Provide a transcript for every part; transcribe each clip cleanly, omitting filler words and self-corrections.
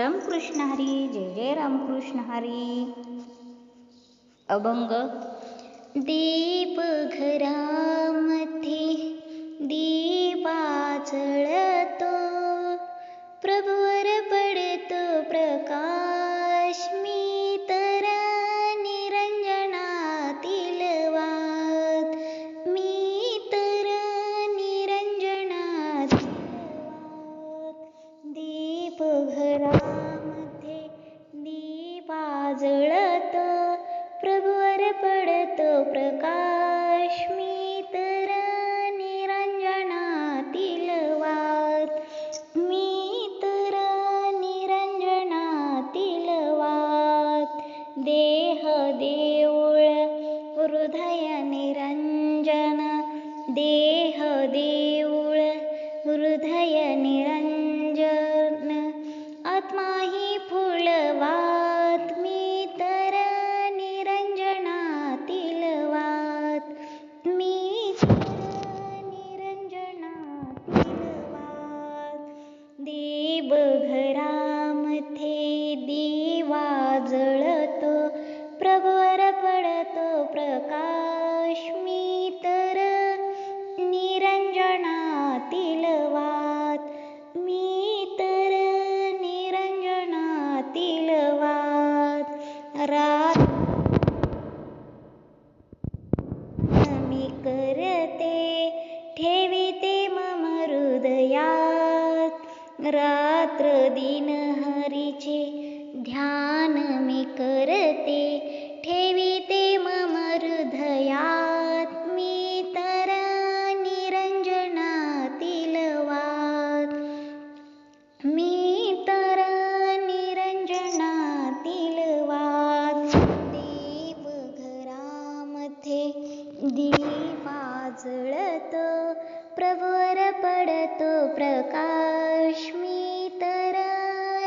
रामकृष्ण हरी. जय जय रामकृष्ण हरी. अभंग. दीप घरामध्ये दिवा जळतो, प्रभूवर पडतो प्रकाश, मी तर निरंजनातील वात, मी तर निरंजनातील वात. दीप घरामध्ये दिवा जळतो, प्रभूवर पडतो प्रकाश, मी तर निरंजनातील वात, मी तर निरंजनातील वात. देह देऊळ हृदय निरंजन, देह देऊळ हृदय निरंजन, आत्मा ही फुलवात, मी तर निरंजनातील वात, मी तर निरंजनातील वात. दीप घरामध्ये दिवा जळतो, प्रभूवर पडतो प्रकाश, मी तर निरंजनातील वात, मी तर निरंजनातील वात. रात मी करते ठेविते मम हृदयात, रात्र दिन हरीचे ध्यान मी करते ठेविते मम हृदयात, मी तर निरंजनातील वात, मी तर निरंजनातील वात. दीप घरामध्ये दिवा जळतो, प्रभूवर पडतो प्रकाश, मी तर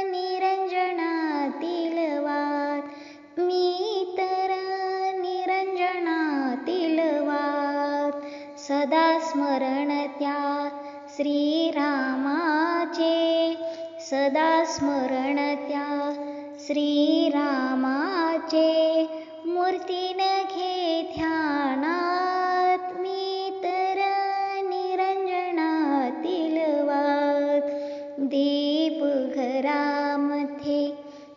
निरंजनातील वात, मी तर निरंजनातील वात. सदा स्मरण त्या श्रीरामाचे, सदा स्मरण त्या श्रीरामाचे, मूर्तीन घे ध्यानात, मी तर निरंजनातील वात. दीप घरामध्ये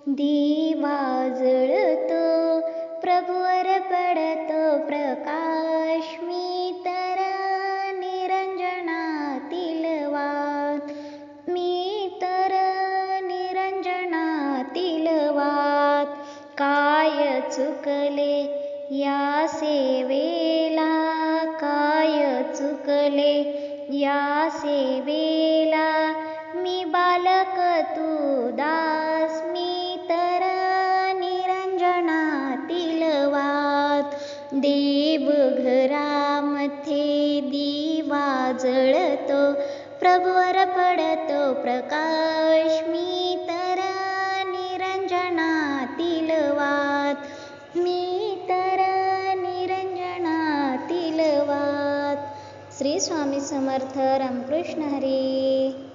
दिवा जळतो, प्रभूवर पडतो प्रकाश, मी तर निरंजनातील वात, मी तर निरंजनातील वात. काय चुकले या सेवेला, काय चुकले या सेवेला, मी बालक तू दास, मी तर निरंजनातील वात. दीप घरामध्ये दिवा जळतो, प्रभूवर पडतो प्रकाश, मी तर निरंजनातील वात, मी तर निरंजनातील वात. श्री स्वामी समर्थ. रामकृष्ण हरी.